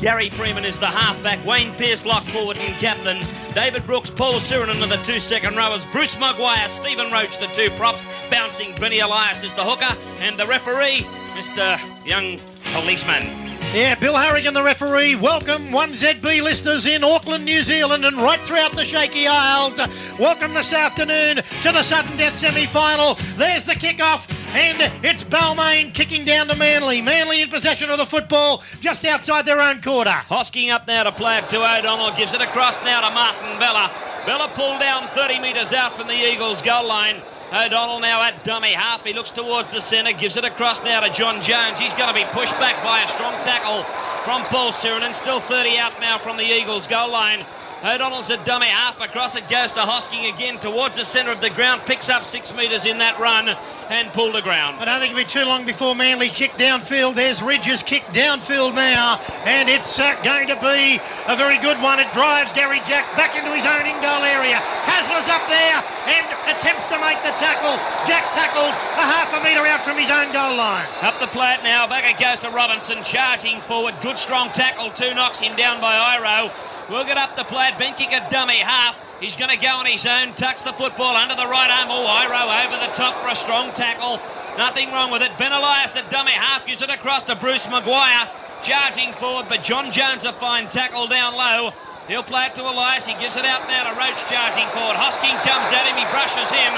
Gary Freeman is the halfback. Wayne Pearce lock forward and captain. David Brooks, Paul Sirenen are the 2 second rowers. Bruce Maguire, Stephen Roach, the 2 props. Bouncing Benny Elias is the hooker. And the referee, Mr. Young Policeman. Yeah, Bill Harrigan, the referee. Welcome 1ZB listeners in Auckland, New Zealand and right throughout the Shaky Isles. Welcome this afternoon to the sudden death semi-final. There's the kick-off and it's Balmain kicking down to Manly. Manly in possession of the football just outside their own quarter. Hosking up now to play it to O'Donnell. Gives it across now to Martin Bella. Bella pulled down 30 metres out from the Eagles goal line. O'Donnell now at dummy half. He looks towards the centre, gives it across now to John Jones. He's going to be pushed back by a strong tackle from Paul Sirenen. Still 30 out now from the Eagles goal line. O'Donnell's a dummy half. Across it goes to Hosking again towards the centre of the ground. Picks up 6 metres in that run and pulled to ground. I don't think it'll be too long before Manly kick downfield. There's Ridge's kick downfield now. And it's going to be a very good one. It drives Gary Jack back into his own in-goal area. Hasler's up there and attempts to make the tackle. Jack tackled a half a metre out from his own goal line. Up the plate now. Back it goes to Robinson. Charging forward. Good strong tackle. 2 knocks him down by Iro. We'll get up the plate, Ben kick a dummy half. He's going to go on his own, tucks the football under the right arm. Oh, Iro over the top for a strong tackle. Nothing wrong with it. Ben Elias at dummy half, gives it across to Bruce Maguire. Charging forward, but John Jones a fine tackle down low. He'll play it to Elias. He gives it out now to Roach charging forward. Hosking comes at him, he brushes him.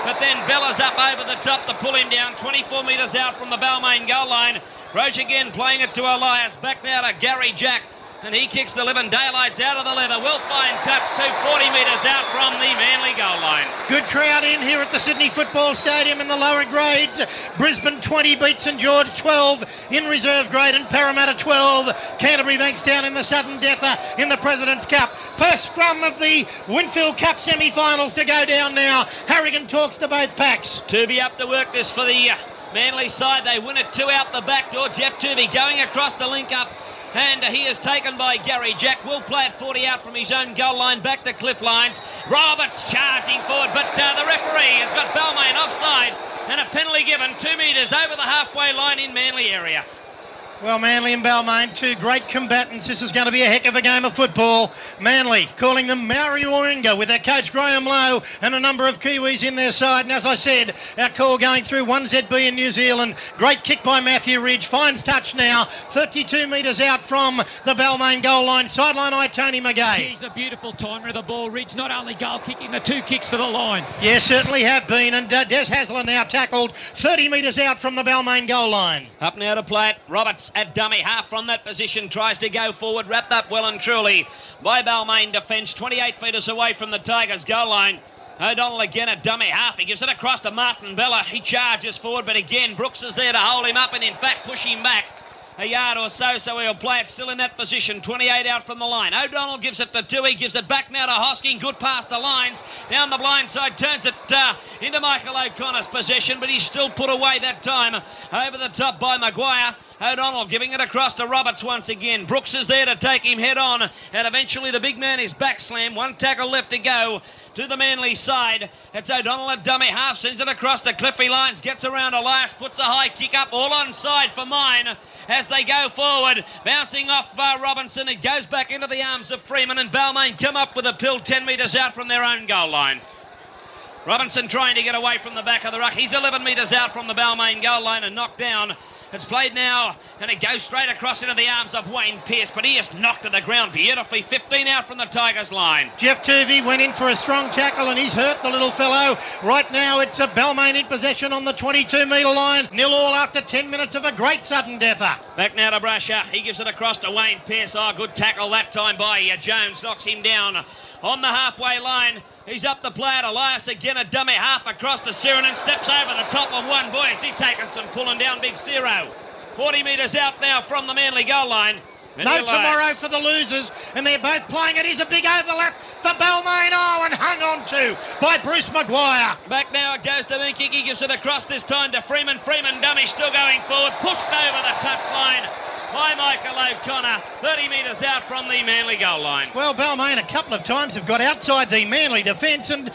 But then Bella's up over the top to pull him down. 24 metres out from the Balmain goal line. Roach again playing it to Elias. Back now to Gary Jack. And he kicks the living daylights out of the leather. Well fine touch, 240 metres out from the Manly goal line. Good crowd in here at the Sydney Football Stadium in the lower grades. Brisbane 20 beat St George 12 in reserve grade and Parramatta 12. Canterbury Banks down in the sudden deather in the President's Cup. First scrum of the Winfield Cup semi-finals to go down now. Harrigan talks to both packs. Tuvey up to work this for the Manly side. They win it 2 out the back door. Jeff Tuvey going across the link-up. And he is taken by Gary Jack. Will play it 40 out from his own goal line back to Cliff Lines. Roberts charging forward, but the referee has got Balmain offside and a penalty given 2 metres over the halfway line in Manly area. Well, Manly and Balmain, 2 great combatants. This is going to be a heck of a game of football. Manly calling them Maori Warringah with their coach Graham Lowe and a number of Kiwis in their side. And as I said, our call going through 1ZB in New Zealand. Great kick by Matthew Ridge. Finds touch now. 32 metres out from the Balmain goal line. Sideline eye, Tony McGay. He's a beautiful timer of the ball. Ridge not only goal kicking, the 2 kicks for the line. Yeah, certainly have been. And Des Hasler now tackled 30 metres out from the Balmain goal line. Up now to play it. Roberts at dummy half from that position, tries to go forward, wrapped up well and truly by Balmain defence, 28 metres away from the Tigers goal line. O'Donnell again at dummy half. He gives it across to Martin Bella. He charges forward, but again Brooks is there to hold him up and in fact push him back a yard or so he'll play it still in that position. 28 out from the line. O'Donnell gives it to Dewey, gives it back now to Hosking. Good past the lines. Down the blind side, turns it into Michael O'Connor's possession, but he's still put away that time. Over the top by Maguire. O'Donnell giving it across to Roberts once again. Brooks is there to take him head on, and eventually the big man is back slam. 1 tackle left to go to the Manly side. It's O'Donnell at dummy half, sends it across to Cliffy Lines, gets around Elias, puts a high kick up, all onside for Mine as they go forward. Bouncing off Robinson, it goes back into the arms of Freeman, and Balmain come up with a pill 10 metres out from their own goal line. Robinson trying to get away from the back of the ruck. He's 11 metres out from the Balmain goal line and knocked down. It's played now, and it goes straight across into the arms of Wayne Pearce, but he is knocked to the ground beautifully. 15 out from the Tigers line. Jeff Tuvey went in for a strong tackle, and he's hurt the little fellow. Right now, it's a Balmain in possession on the 22-metre line. 0-0 after 10 minutes of a great sudden deather. Back now to Brasher. He gives it across to Wayne Pearce. Oh, good tackle that time by Jones. Knocks him down on the halfway line. He's up the plate. Elias again a dummy half across to Sirenen. Steps over the top of one. Boy, is he taking some pulling down Big Zero. 40 metres out now from the Manly goal line. No tomorrow for the losers, and they're both playing it. Here's a big overlap for Balmain. Oh, and hung on to by Bruce Maguire. Back now it goes to Minky. He gives it across this time to Freeman. Freeman dummy still going forward. Pushed over the touchline by Michael O'Connor, 30 metres out from the Manly goal line. Well, Balmain a couple of times have got outside the Manly defence and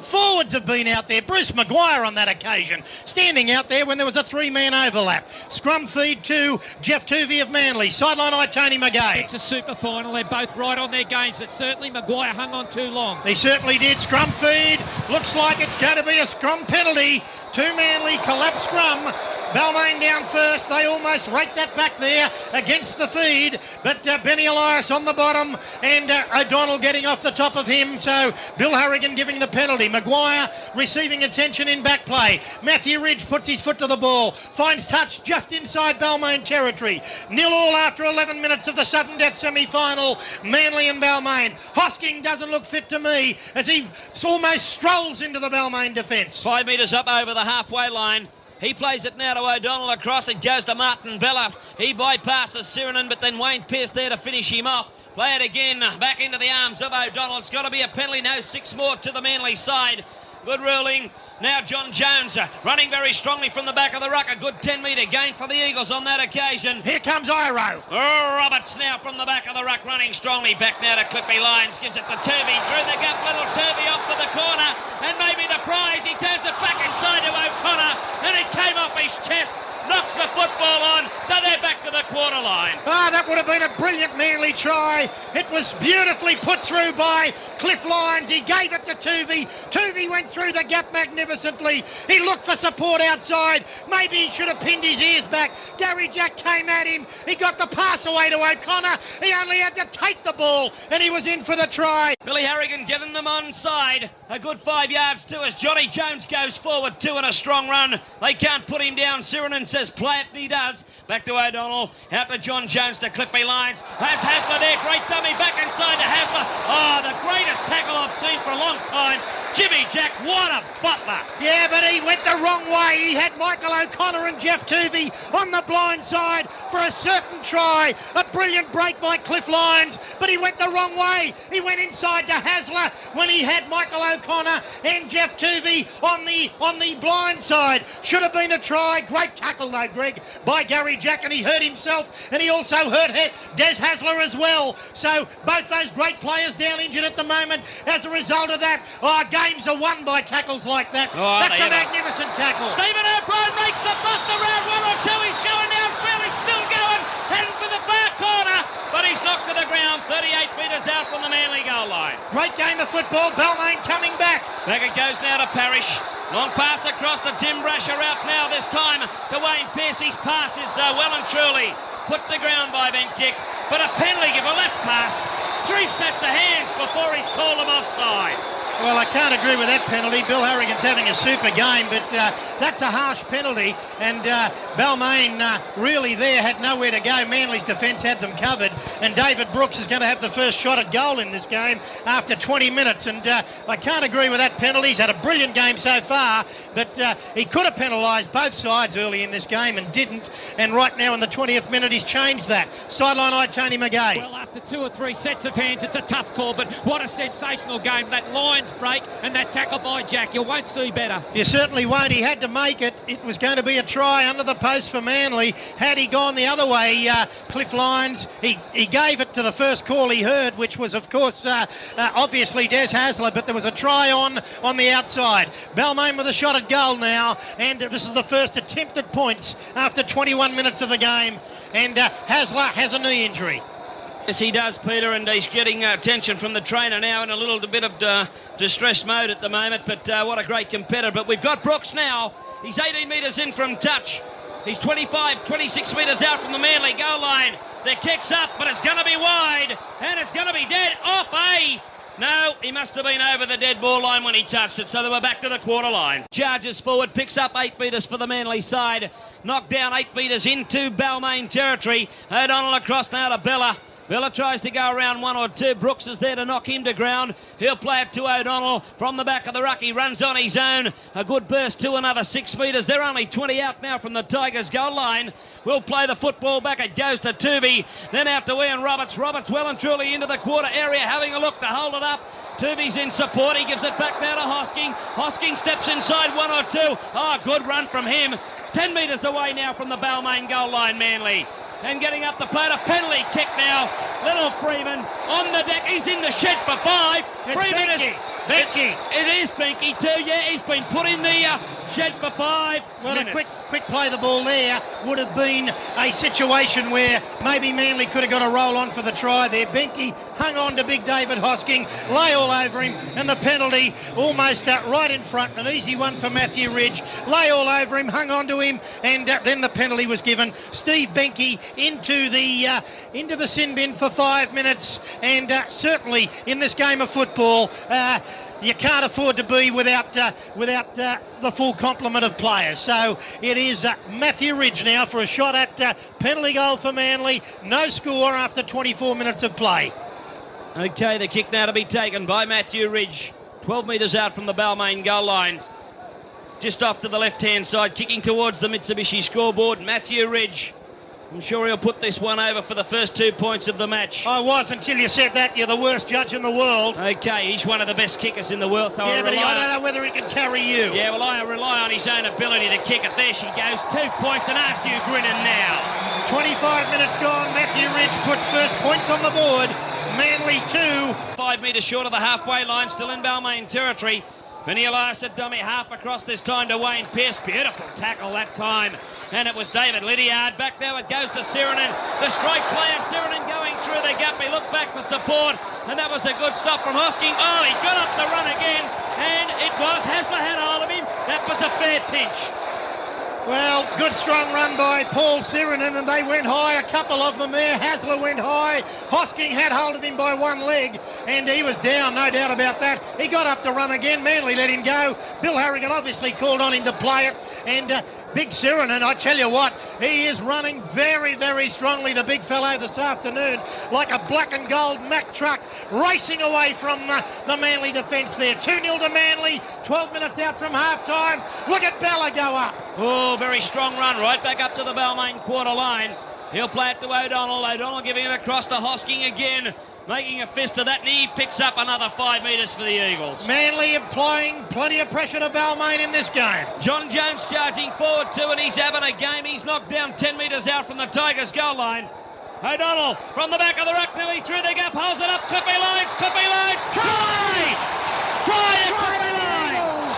forwards have been out there. Bruce Maguire on that occasion, standing out there when there was a three-man overlap. Scrum feed to Jeff Tuvey of Manly. Sideline eye, Tony McGay. It's a super final. They're both right on their games, but certainly Maguire hung on too long. He certainly did. Scrum feed. Looks like it's going to be a scrum penalty. Two Manly collapse scrum. Balmain down first. They almost raked that back there against the feed, but Benny Elias on the bottom and O'Donnell getting off the top of him. So Bill Harrigan giving the penalty. Maguire receiving attention in back play. Matthew Ridge puts his foot to the ball, finds touch just inside Balmain territory. 0-0 after 11 minutes of the sudden death semi-final. Manly and Balmain. Hosking doesn't look fit to me as he almost strolls into the Balmain defence. 5 metres up over the halfway line. He plays it now to O'Donnell across. It goes to Martin Bella. He bypasses Sirinen, but then Wayne Pearce there to finish him off. Play it again back into the arms of O'Donnell. It's got to be a penalty. No, 6 more to the Manly side. Good ruling. Now John Jones running very strongly from the back of the ruck. A good 10-metre gain for the Eagles on that occasion. Here comes Iro. Roberts now from the back of the ruck running strongly. Back now to Cliffy Lyons. Gives it to Turvey. Through the gap. Little Turvey off for the corner. And maybe the prize. He turns it back inside to O'Connor. And it came off his chest. Knocks the football on, so they're back to the quarter line. That would have been a brilliant Manly try. It was beautifully put through by Cliff Lyons. He gave it to Tuvey. Tuvey went through the gap magnificently. He looked for support outside. Maybe he should have pinned his ears back. Gary Jack came at him. He got the pass away to O'Connor. He only had to take the ball, and he was in for the try. Billy Harrigan getting them onside. A good 5 yards too as Johnny Jones goes forward, 2 in a strong run. They can't put him down. Sirinen says play it, and he does. Back to O'Donnell, out to John Jones to Cliffy Lyons. Has Hasler there, great dummy, back inside to Hasler. The greatest tackle I've seen for a long time. Jimmy Jack, what a butler. Yeah, but he went the wrong way. He had Michael O'Connor and Jeff Tuvey on the blind side for a certain try. A brilliant break by Cliff Lyons, but he went the wrong way. He went inside to Hasler when he had Michael O'Connor and Jeff Tuvey on the blind side. Should have been a try. Great tackle though, Greg, by Gary Jack, and he hurt himself, and he also hurt Des Hasler as well. So both those great players down injured at the moment as a result of that. Games are won by tackles like that. That's a magnificent tackle. Stephen O'Brien makes the bust around 1 or 2. He's going down fairly, still going, heading for the far corner, but he's knocked to the ground 38 metres out from the Manly goal line. Great game of football. Balmain coming back. Back it goes now to Parrish. Long pass across to Tim Brasher, out now this time to Wayne Pearce. His pass is well and truly put to ground by Ben Kick, but a penalty given. Let's pass. 3 sets of hands before he's called him offside. Well, I can't agree with that penalty. Bill Harrigan's having a super game, but that's a harsh penalty. And Balmain really there had nowhere to go. Manly's defence had them covered. And David Brooks is going to have the first shot at goal in this game after 20 minutes. And I can't agree with that penalty. He's had a brilliant game so far, but he could have penalised both sides early in this game and didn't. And right now in the 20th minute, he's changed that. Sideline eye, Tony McGay. Well, after 2 or 3 sets of hands, it's a tough call, but what a sensational game. That Lions break and that tackle by Jack, you won't see better. You certainly won't. He had to make it. It was going to be a try under the post for Manly. Had he gone the other way, Cliff Lyons, he gave it to the first call he heard, which was, of course, obviously Des Hasler, but there was a try on the outside. Balmain with a shot at goal now, and this is the first attempt at points after 21 minutes of the game, and Hasler has a knee injury. Yes, he does, Peter, and he's getting attention from the trainer now in a little bit of distressed mode at the moment, but what a great competitor. But we've got Brooks now. He's 18 metres in from touch. He's 25, 26 metres out from the Manly goal line. The kick's up, but it's going to be wide, and it's going to be dead off No, he must have been over the dead ball line when he touched it, so they were back to the quarter line. Charges forward, picks up 8 metres for the Manly side. Knocked down 8 metres into Balmain territory. O'Donnell across now to Bella. Bella tries to go around 1 or 2. Brooks is there to knock him to ground. He'll play it to O'Donnell from the back of the ruck. He runs on his own. A good burst to another 6 metres. They're only 20 out now from the Tigers goal line. We'll play the football back. It goes to Tuvey. Then out to Ian Roberts. Roberts well and truly into the quarter area, having a look to hold it up. Tuvey's in support. He gives it back now to Hosking. Hosking steps inside 1 or 2. Good run from him. 10 metres away now from the Balmain goal line, Manly. and getting up the plate. A penalty kick now. Little Freeman on the deck. He's in the shed for 5. It's Freeman Benke. It is Benke too. Yeah, he's been put in the shed for 5 Well, minutes. a quick play the ball there would have been a situation where maybe Manly could have got a roll on for the try there. Benke hung on to big David Hosking, lay all over him, and the penalty almost right in front. An easy one for Matthew Ridge. Lay all over him, hung on to him, and then the penalty was given. Steve Benke into the sin bin for 5 minutes, and certainly in this game of football, you can't afford to be without the full complement of players. So it is Matthew Ridge now for a shot at penalty goal for Manly. No score after 24 minutes of play. Okay, the kick now to be taken by Matthew Ridge. 12 metres out from the Balmain goal line. Just off to the left-hand side, kicking towards the Mitsubishi scoreboard. Matthew Ridge. I'm sure he'll put this one over for the first 2 points of the match. I was until you said that. You're the worst judge in the world. Okay, he's one of the best kickers in the world, so yeah, but I don't know whether he can carry you. Yeah, well, I rely on his own ability to kick it. There she goes, 2 points, and aren't you grinning now? 25 minutes gone. Matthew Ridge puts first points on the board. Manly 2. 5 metres short of the halfway line, still in Balmain territory. Vinny Elias at dummy half across this time to Wayne Pearce. Beautiful tackle that time. And it was David Lydiard. Back now it goes to Sirinen. The strike player, Sirinen going through the gap. He looked back for support. And that was a good stop from Hosking. Oh, he got up the run again. And it was Hasler had hold of him. That was a fair pinch. Well, good strong run by Paul Sirinen, and they went high, a couple of them there. Hasler went high. Hosking had hold of him by one leg, and he was down, no doubt about that. He got up to run again. Manly let him go. Bill Harrigan obviously called on him to play it, and big Sirinen, I tell you what, he is running very, very strongly, the big fellow this afternoon, like a black and gold Mack truck, racing away from the Manly defence there. 2-0 to Manly, 12 minutes out from half-time. Look at Bella go up. Oh, very strong run, right back up to the Balmain quarter line. He'll play it to O'Donnell. O'Donnell giving it across to Hosking again. Making a fist of that, and he picks up another 5 metres for the Eagles. Manly applying plenty of pressure to Balmain in this game. John Jones charging forward too, and he's having a game. He's knocked down 10 metres out from the Tigers' goal line. O'Donnell from the back of the ruck, nearly through the gap, holds it up. Cliffy Lyons, try! Try to Cliffy Lyons!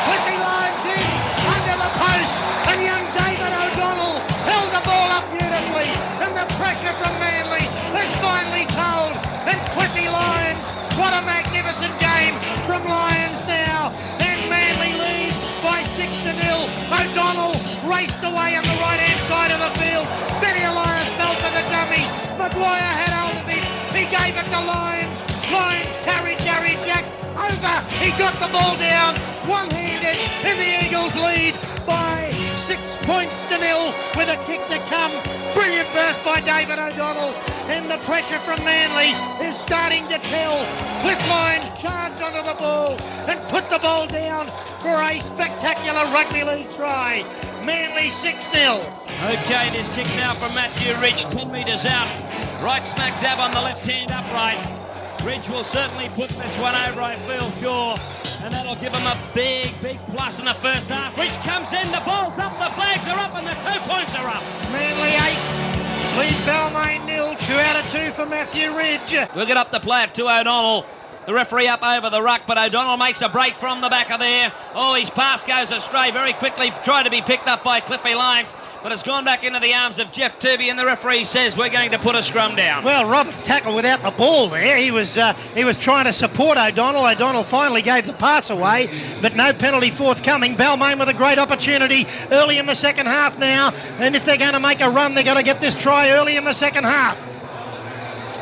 Cliffy Lyons in, under the post, and young David O'Donnell held the ball up beautifully, and the pressure from Manly is finally told, and Cliffy Lyons, what a magnificent game from Lyons now, and Manly leads by 6-0. O'Donnell raced away on the right-hand side of the field. Benny Elias fell for the dummy. Maguire had hold of him. He gave it to Lyons. Lyons carried Gary Jack over. He got the ball down, one-handed, and the Eagles lead by 6 points to 0 with a kick to come. Brilliant burst by David O'Donnell, and the pressure from Manly is starting to tell. Cliff Lyons charged onto the ball and put the ball down for a spectacular rugby league try. Manly 6-0. Okay, this kick now from Matthew Ridge, 10 metres out. Right smack dab on the left-hand upright. Ridge will certainly put this one over, I feel sure. And that'll give him a big, big plus in the first half. Ridge comes in, the ball's up, the flags are up, and the 2 points are up. Manly 8, lead Balmain 0, 2 out of 2 for Matthew Ridge. We'll get up the play to O'Donnell. The referee up over the ruck, but O'Donnell makes a break from the back of there. Oh, his pass goes astray very quickly, tried to be picked up by Cliffy Lyons, but it's gone back into the arms of Jeff Turvey, and the referee says we're going to put a scrum down. Well, Roberts tackled without the ball there. He was trying to support O'Donnell. O'Donnell finally gave the pass away, but no penalty forthcoming. Balmain with a great opportunity early in the second half now, and if they're going to make a run, they've got to get this try early in the second half.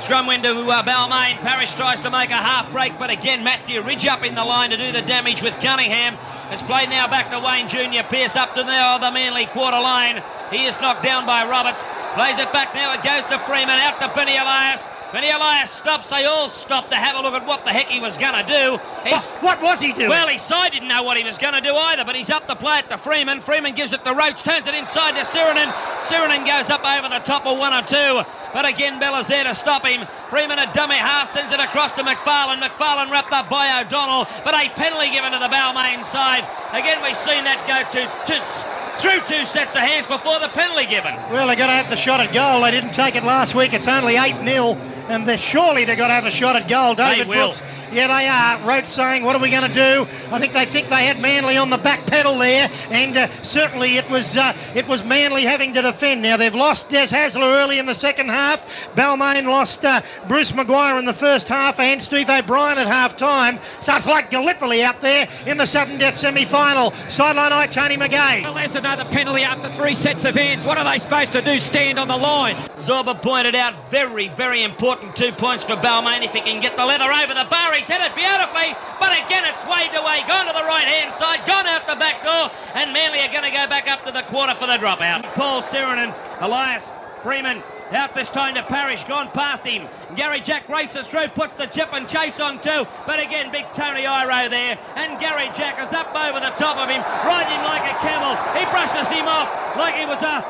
Scrum win to Balmain. Parrish tries to make a half break, but again Matthew Ridge up in the line to do the damage with Cunningham. It's played now back to Wayne Jr. Pearce up to the Manly quarter line. He is knocked down by Roberts. Plays it back now. It goes to Freeman. Out to Benny Elias. Benny Elias stops. They all stop to have a look at what the heck he was going to do. What was he doing? Well, his side didn't know what he was going to do either, but he's up the play it to Freeman. Freeman gives it to Roach, turns it inside to Sirinen. Sirinen goes up over the top of 1 or 2, but again Bella's there to stop him. Freeman a dummy half, sends it across to McFarlane. McFarlane wrapped up by O'Donnell, but a penalty given to the Balmain side. Again, we've seen that go to through 2 sets of hands before the penalty given. Well, they've got to have the shot at goal. They didn't take it last week. It's only 8-0, and surely they've got to have a shot at goal. David Brooks, yeah, they are. Wrote saying, what are we going to do? I think they had Manly on the back pedal there, and certainly it was Manly having to defend. Now, they've lost Des Hasler early in the second half. Balmain lost Bruce Maguire in the first half and Steve O'Brien at half-time. So it's like Gallipoli out there in the sudden death semi-final. Sideline eye, Tony McGay. Well, there's another penalty after 3 sets of hands. What are they supposed to do? Stand on the line? Zorba pointed out very, very important 2 points for Balmain if he can get the leather over the bar. He's hit it beautifully, but again it's waved away, gone to the right-hand side, gone out the back door, and Manly are going to go back up to the quarter for the dropout. Paul Sirenen, Elias Freeman, out this time to Parrish, gone past him. Gary Jack races through, puts the chip and chase on too, but again big Tony Iro there, and Gary Jack is up over the top of him, riding him like a camel. He brushes him off like he was a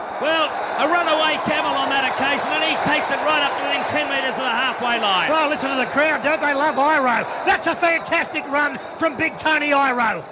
runaway camel on that occasion, and he takes it right up to within 10 metres of the halfway line. Well, listen to the crowd, don't they love Iro? That's a fantastic run from big Tony Iro.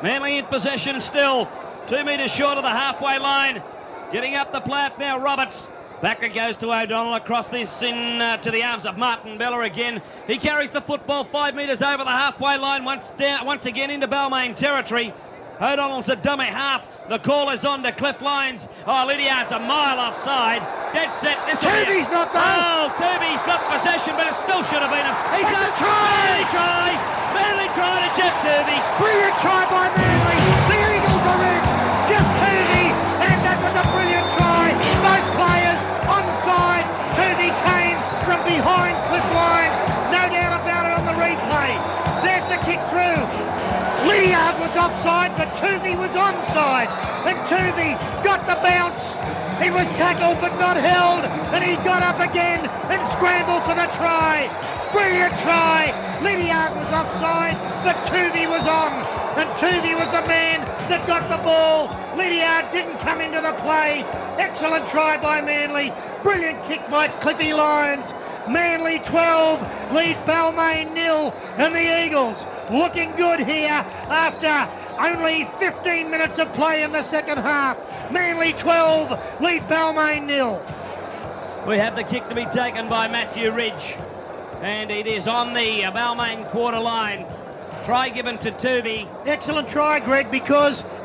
Manly in possession still, 2 metres short of the halfway line. Getting up the plat now, Roberts. Back it goes to O'Donnell, across this to the arms of Martin Bella again. He carries the football 5 metres over the halfway line, once again into Balmain territory. O'Donnell's a dummy half. The call is on to Cliff Lyons. Oh, Lydiard's a mile offside. Dead set. Tubi's not there. Oh, Tubi's got possession, but it still should have been him. He's a try. Manly try to Jeff Tubi. Brilliant try by Manly. The Eagles are in. Jeff Tubi, and that was a brilliant try. Both players onside. Tubi came from behind Cliff Lyons. No doubt about it on the replay. There's the kick through. Lydiard was offside, but Tubi was onside. And Tubi got the bounce. He was tackled but not held. And he got up again and scrambled for the try. Brilliant try. Lydiard was offside, but Tubi was on. And Tubi was the man that got the ball. Lydiard didn't come into the play. Excellent try by Manly. Brilliant kick by Cliffy Lyons. Manly 12, lead Balmain 0, and the Eagles looking good here after only 15 minutes of play in the second half. Manly 12, lead Balmain 0. We have the kick to be taken by Matthew Ridge, and it is on the Balmain quarter line. Try given to Tubi. Excellent try, Greg,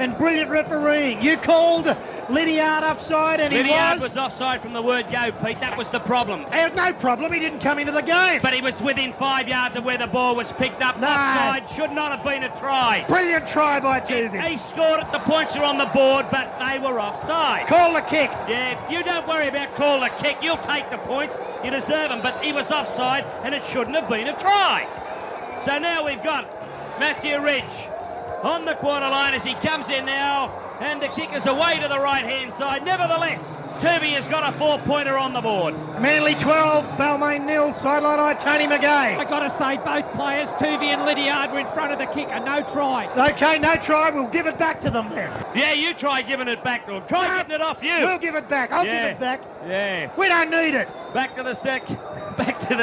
and brilliant refereeing. You called Lydiard offside, and Lydiard was offside from the word go, Pete. That was the problem. There's no problem. He didn't come into the game. But he was within 5 yards of where the ball was picked up. No. Offside should not have been a try. Brilliant try by Tubi. He scored it. The points are on the board, but they were offside. Call the kick. Yeah, you don't worry about call the kick. You'll take the points. You deserve them. But he was offside, and it shouldn't have been a try. So now we've got Matthew Ridge on the quarter line as he comes in now, and the kick is away to the right-hand side. Nevertheless, Tubi has got a 4-pointer on the board. Manly 12, Balmain 0, sideline eye, Tony McGay. I got to say, both players, Tuvi and Lydiard, were in front of the kicker. No try. Okay, no try. We'll give it back to them then. Yeah, you try giving it back to them. Try getting it off you. We'll give it back. I'll give it back. Yeah. We don't need it. Back to the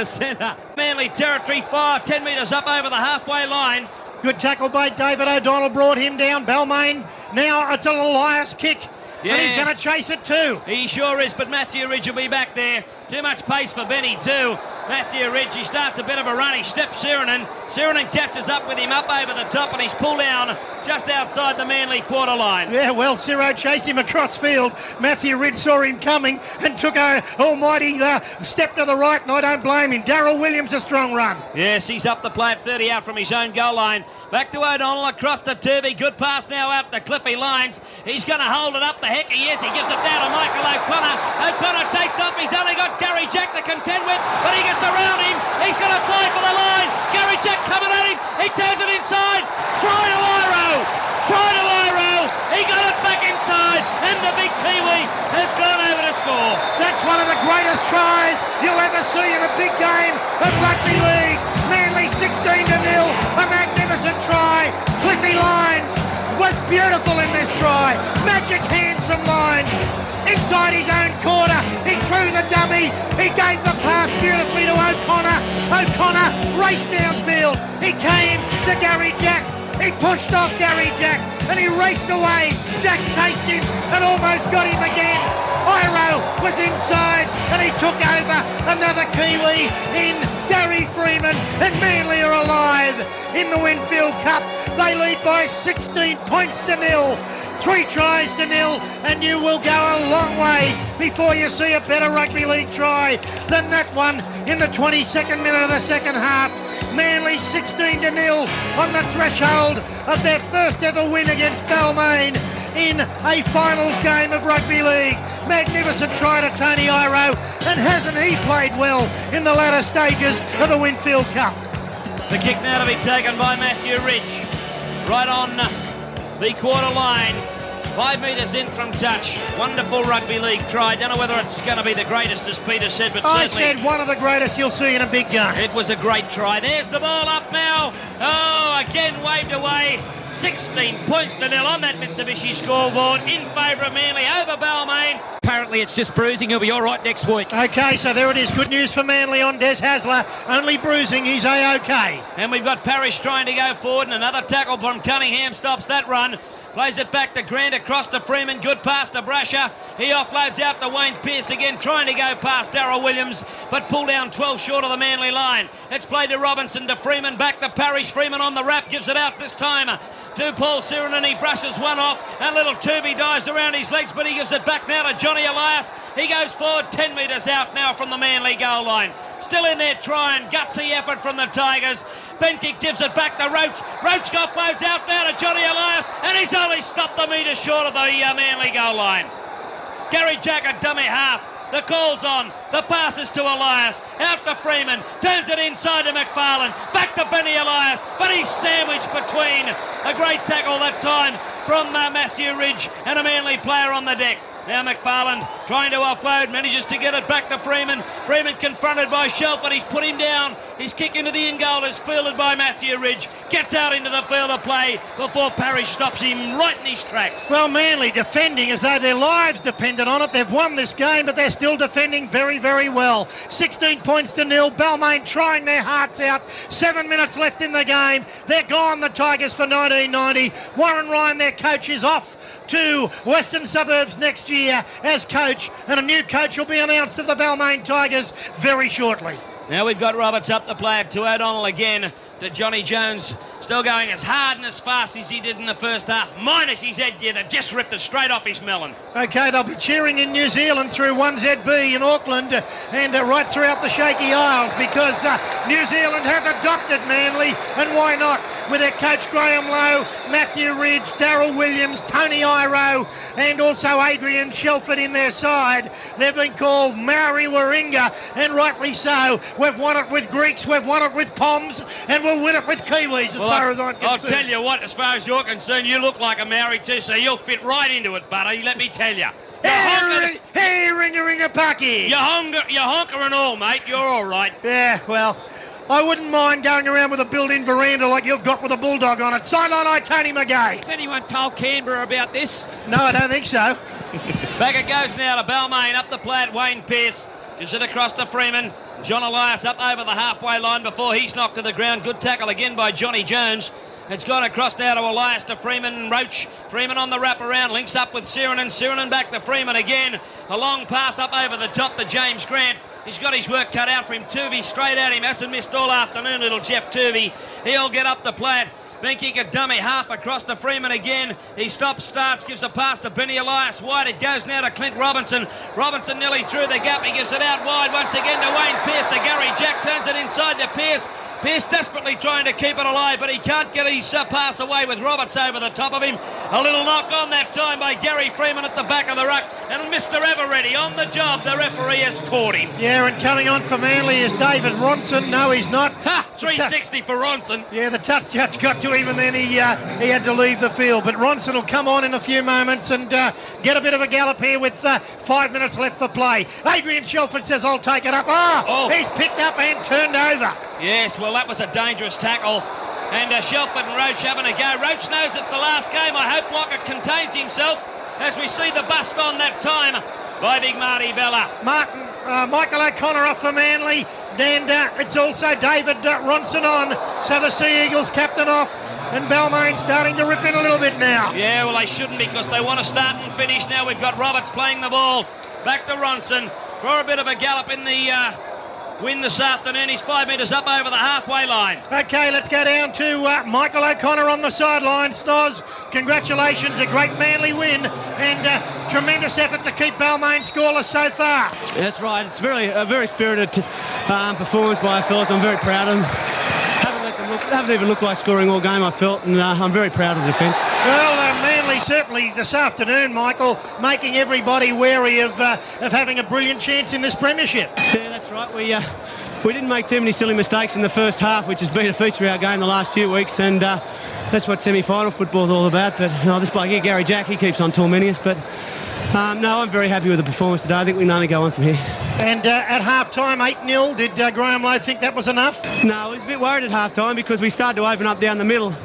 centre. Manly territory, 10 metres up over the halfway line. Good tackle by David O'Donnell, brought him down. Balmain, now it's an Elias kick. Yes. And he's going to chase it too. He sure is, but Matthew Ridge will be back there. Too much pace for Benny too. Matthew Ridge, he starts a bit of a run. He steps Sirenen. Sirenen catches up with him up over the top, and he's pulled down just outside the Manly quarter line. Yeah, well, Ciro chased him across field. Matthew Ridge saw him coming and took a almighty step to the right, and I don't blame him. Darryl Williams, a strong run. Yes, he's up the plate, 30 out from his own goal line. Back to O'Donnell, across to Turvey. Good pass now out to Cliffy Lyons. He's going to hold it up. The heck he is. He gives it down to Michael O'Connor. O'Connor takes off. He's only got Gary Jack to contend with, but he gets around him. He's going to fly for the line. Gary Jack coming at him. He turns it inside. Try to Iro. He got it back inside, and the big Kiwi has gone over to score. That's one of the greatest tries you'll ever see in a big game of rugby league. Manly 16-0, a magnificent try. Cliffy Lyons was beautiful in this try. Magic hands from Lyons. Inside his own quarter, he threw the dummy. He gave the pass beautifully to O'Connor. O'Connor raced downfield. He came to Gary Jack. He pushed off Gary Jack and he raced away. Jack chased him and almost got him again. Iro was inside and he took over. Another Kiwi in Gary Freeman, and Manly are alive in the Winfield Cup. They lead by 16 points to 0. 3 tries to 0, and you will go a long way before you see a better rugby league try than that one in the 22nd minute of the second half. Manly 16 to 0 on the threshold of their first ever win against Balmain in a finals game of rugby league. Magnificent try to Tony Iro, and hasn't he played well in the latter stages of the Winfield Cup? The kick now to be taken by Matthew Ridge, right on the quarter line, 5 metres in from touch. Wonderful rugby league try. Don't know whether it's going to be the greatest, as Peter said, but I certainly said one of the greatest you'll see in a big game. It was a great try. There's the ball up now. Oh, again waved away. 16 points to 0 on that Mitsubishi scoreboard in favour of Manly over Balmain. Apparently it's just bruising. He'll be all right next week. Okay, so there it is. Good news for Manly on Des Hasler. Only bruising. He's A-OK. And we've got Parrish trying to go forward, and another tackle from Cunningham stops that run. Plays it back to Grant, across to Freeman. Good pass to Brasher. He offloads out to Wayne Pearce again, trying to go past Darryl Williams, but pulled down 12 short of the Manly line. It's played to Robinson, to Freeman, back to Parrish. Freeman on the wrap, gives it out this time to Paul Siren, and he brushes one off. And little Tuvey dives around his legs, but he gives it back now to Johnny Elias. He goes forward 10 metres out now from the Manly goal line. Still in there trying, gutsy effort from the Tigers. Benkick gives it back to Roach. Roach offloads out there to Johnny Elias, and he's only stopped a metre short of the Manly goal line. Gary Jack, a dummy half. The call's on. The pass is to Elias. Out to Freeman. Turns it inside to McFarlane. Back to Benny Elias. But he's sandwiched between. A great tackle that time from Matthew Ridge and a Manly player on the deck. Now McFarlane trying to offload, manages to get it back to Freeman. Freeman confronted by Shelford, he's put him down. His kick into the in goal is fielded by Matthew Ridge. Gets out into the field of play before Parrish stops him right in his tracks. Well, Manly defending as though their lives depended on it. They've won this game, but they're still defending very, very well. 16 points to 0. Balmain trying their hearts out. 7 minutes left in the game. They're gone, the Tigers, for 1990. Warren Ryan, their coach, is off to Western Suburbs next year as coach, and a new coach will be announced of the Balmain Tigers very shortly. Now we've got Roberts up the play to O'Donnell again, to Johnny Jones, still going as hard and as fast as he did in the first half, minus his headgear that just ripped it straight off his melon. Okay, they'll be cheering in New Zealand through 1ZB in Auckland and right throughout the Shaky Isles, because New Zealand have adopted Manly, and why not? With their coach Graham Lowe, Matthew Ridge, Darryl Williams, Tony Iro, and also Adrian Shelford in their side. They've been called Maori Warringah, and rightly so. We've won it with Greeks, we've won it with Poms, and we'll win it with Kiwis, as far as I'm concerned. I'll tell you what, as far as you're concerned, you look like a Maori too, so you'll fit right into it, buddy, let me tell you. Hey, ringa-ringa-paki! You honker and all, mate, you're all right. Yeah, well, I wouldn't mind going around with a built-in veranda like you've got with a bulldog on it. Sideline eye, Tony McGay. Has anyone told Canberra about this? No, I don't think so. Back it goes now to Balmain, up the play at Wayne Pearce. Gives it across to Freeman. John Elias up over the halfway line before he's knocked to the ground. Good tackle again by Johnny Jones. It's gone across now to Elias, to Freeman and Roach. Freeman on the wraparound, links up with Siren, and back to Freeman again. A long pass up over the top to James Grant. He's got his work cut out for him. Tuvey straight at him. Hasn't missed all afternoon, little Jeff Tuvey. He'll get up the plate. Benkick a dummy half across to Freeman again. He stops, starts, gives a pass to Benny Elias wide. It goes now to Clint Robinson. Robinson nearly through the gap. He gives it out wide once again to Wayne Pearce, to Gary Jack. Turns it inside to Pearce. Pearce desperately trying to keep it alive, but he can't get his pass away with Roberts over the top of him. A little knock on that time by Gary Freeman at the back of the ruck. And Mr. Everready on the job. The referee has caught him. Yeah, and coming on for Manly is David Ronson. No, he's not. Ha! 360 for Ronson. Yeah, the touch judge got to him, and then he had to leave the field. But Ronson will come on in a few moments and get a bit of a gallop here with 5 minutes left for play. Adrian Shelford says, I'll take it up. Oh, he's picked up and turned over. Yes, well, that was a dangerous tackle. And Shelford and Roach having a go. Roach knows it's the last game. I hope Lockett contains himself as we see the bust on that time by Big Marty Bella. Michael O'Connor off for Manly. And it's also David Ronson on. So the Sea Eagles captain off. and Balmain starting to rip in a little bit now. Yeah, well, they shouldn't because they want to start and finish now. We've got Roberts playing the ball back to Ronson for a bit of a gallop in the win this afternoon. He's 5 metres up over the halfway line. Okay, let's go down to Michael O'Connor on the sideline. Stos, congratulations, a great Manly win and tremendous effort to keep Balmain scoreless so far. That's right. It's a very spirited performance by our fellas. I'm very proud of them. Haven't even looked like scoring all game, I felt, and I'm very proud of the defence. Well, Manly certainly this afternoon, Michael, making everybody wary of having a brilliant chance in this premiership. Yeah, that's right. We didn't make too many silly mistakes in the first half, which has been a feature of our game the last few weeks, and that's what semi-final football is all about. But this bloke here, Gary Jack, he keeps on tormenting us. But no, I'm very happy with the performance today. I think we can only go on from here. And at half-time, 8-0, did Graham Lowe think that was enough? No, I was a bit worried at half-time because we started to open up down the middle.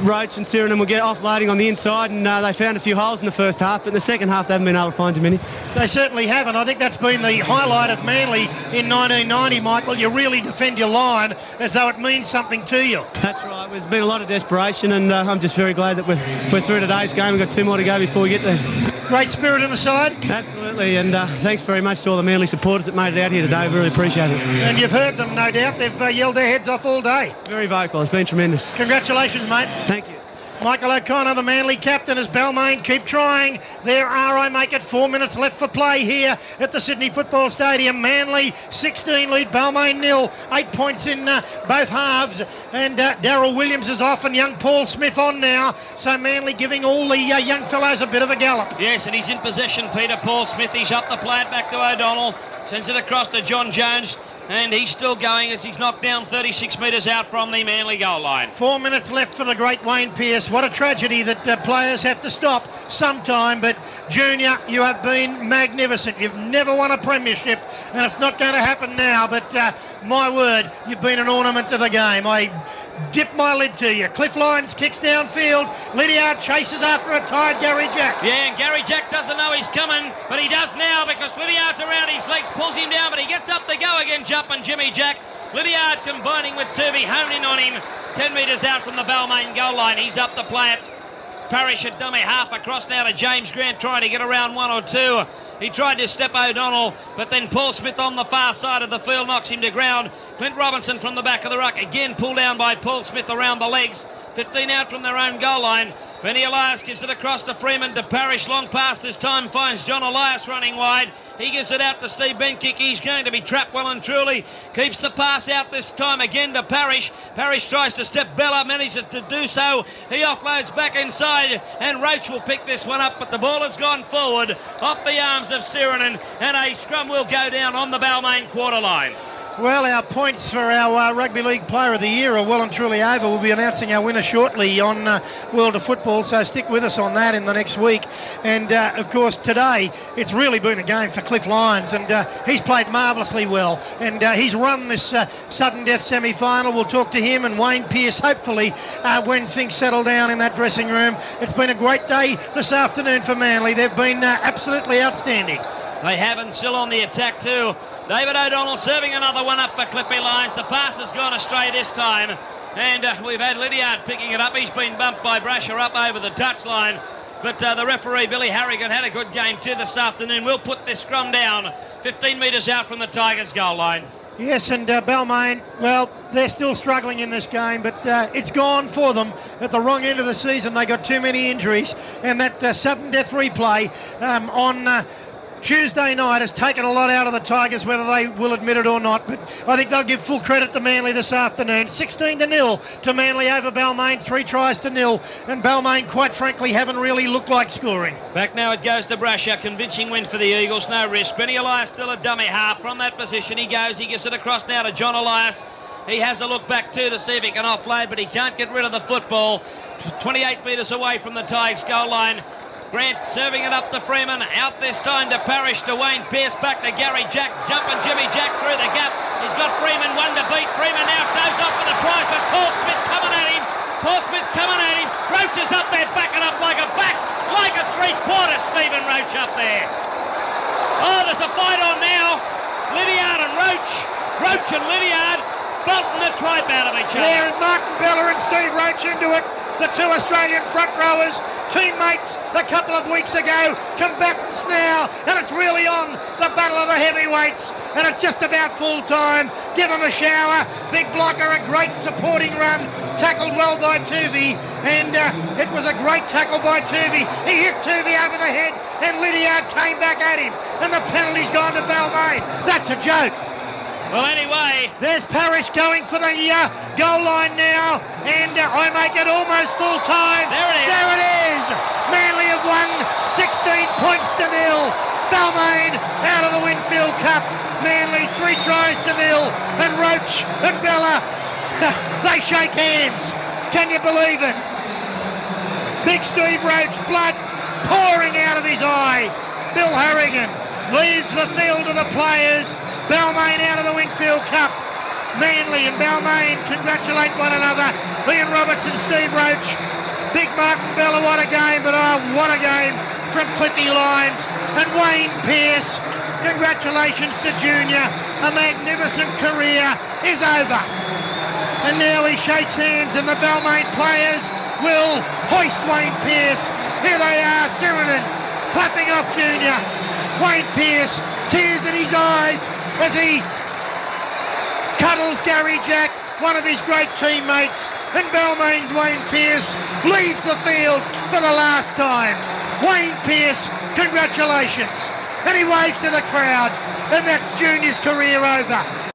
Roach and Sirenan will get offloading on the inside, and they found a few holes in the first half, but in the second half they haven't been able to find too many. They certainly haven't. I think that's been the highlight of Manly in 1990, Michael. You really defend your line as though it means something to you. That's right. There's been a lot of desperation, and I'm just very glad that we're through today's game. We've got 2 more to go before we get there. Great spirit in the side. Absolutely, and thanks very much to all the Manly supporters that made it out here today. We really appreciate it. And you've heard them, no doubt. They've yelled their heads off all day. Very vocal. It's been tremendous. Congratulations, mate. Thank you. Michael O'Connor, the Manly captain, as Balmain keep trying. There are, I make it, 4 minutes left for play here at the Sydney Football Stadium. Manly 16 lead, Balmain 0, 8 points in both halves. And Darryl Williams is off and young Paul Smith on now. So Manly giving all the young fellows a bit of a gallop. Yes, and he's in possession, Peter. Paul Smith, he's up the plate back to O'Donnell. Sends it across to John Jones. And he's still going as he's knocked down 36 metres out from the Manly goal line. 4 minutes left for the great Wayne Pearce. What a tragedy that players have to stop sometime. But, Junior, you have been magnificent. You've never won a premiership, and it's not going to happen now. But, my word, you've been an ornament to the game. I dip my lid to you. Cliff Lyons kicks downfield. Lydiard chases after a tired Gary Jack. Yeah, and Gary Jack doesn't know he's coming, but he does now because Lydiard's around his legs, pulls him down, but he gets up to go again, jumping Jimmy Jack. Lydiard combining with Turvey, honing on him. 10 metres out from the Balmain goal line. He's up to play it. Parrish at dummy half across now to James Grant, trying to get around 1 or 2. He tried to step O'Donnell, but then Paul Smith on the far side of the field knocks him to ground. Clint Robinson from the back of the ruck, again pulled down by Paul Smith around the legs. 15 out from their own goal line. Benny Elias gives it across to Freeman, to Parrish, long pass this time, finds John Elias running wide. He gives it out to Steve Benkick. He's going to be trapped well and truly. Keeps the pass out this time again to Parrish. Parrish tries to step Bella, manages to do so. He offloads back inside, and Roach will pick this one up, but the ball has gone forward off the arms of Sirenan, and a scrum will go down on the Balmain quarter line. Well, our points for our Rugby League Player of the Year are well and truly over. We'll be announcing our winner shortly on World of Football, so stick with us on that in the next week. And, of course, today it's really been a game for Cliff Lyons, and he's played marvellously well. And he's run this sudden death semi-final. We'll talk to him and Wayne Pearce, hopefully, when things settle down in that dressing room. It's been a great day this afternoon for Manly. They've been absolutely outstanding. They have, and still on the attack too. David O'Donnell serving another one up for Cliffy Lyons. The pass has gone astray this time, and we've had Lydiard picking it up. He's been bumped by Brasher up over the touchline, but the referee, Billy Harrigan, had a good game too this afternoon. We'll put this scrum down 15 metres out from the Tigers' goal line. Yes, and Balmain, well, they're still struggling in this game, but it's gone for them at the wrong end of the season. They got too many injuries, and that sudden death replay on Tuesday night has taken a lot out of the Tigers, whether they will admit it or not. But I think they'll give full credit to Manly this afternoon. 16-0 to Manly over Balmain, 3 tries to 0. And Balmain, quite frankly, haven't really looked like scoring. Back now it goes to Brasher. Convincing win for the Eagles, no risk. Benny Elias still a dummy half. From that position he goes. He gives it across now to John Elias. He has a look back too to see if he can offload, but he can't get rid of the football. 28 metres away from the Tigers goal line. Grant serving it up to Freeman, out this time to Parrish, to Wayne Pearce, back to Gary Jack, jumping Jimmy Jack through the gap. He's got Freeman, one to beat. Freeman now goes off for the prize, but Paul Smith coming at him. Paul Smith coming at him. Roach is up there, backing up like a three-quarter Stephen Roach up there. Oh, there's a fight on now. Lydiard and Roach and Lydiard. belting the tripe out of each other. There, and Martin Bella and Steve Roach into it. The two Australian front rowers, teammates a couple of weeks ago, combatants now, and it's really on, the battle of the heavyweights, and it's just about full time. Give them a shower. Big blocker, a great supporting run, tackled well by Tuvey, and it was a great tackle by Tuvey. He hit Tuvey over the head, and Lydiard came back at him, and the penalty's gone to Balmain. That's a joke. Well, anyway, there's Parrish going for the goal line now, and I make it almost full time. There it is. There it is. Manly have won 16 points to 0. Balmain out of the Winfield Cup. Manly 3 tries to 0, and Roach and Bella, they shake hands. Can you believe it? Big Steve Roach, blood pouring out of his eye. Bill Harrigan leaves the field to the players. Balmain out of the Winfield Cup. Manly and Balmain congratulate one another. Ian Roberts and Steve Roach. Big Martin Bella, what a game, but oh, what a game from Cliffy Lyons. And Wayne Pearce, congratulations to Junior. A magnificent career is over. And now he shakes hands, and the Balmain players will hoist Wayne Pearce. Here they are, Sheridan clapping off Junior. Wayne Pearce, tears in his eyes as he cuddles Gary Jack, one of his great teammates, and Balmain's Wayne Pearce leaves the field for the last time. Wayne Pearce, congratulations. And he waves to the crowd, and that's Junior's career over.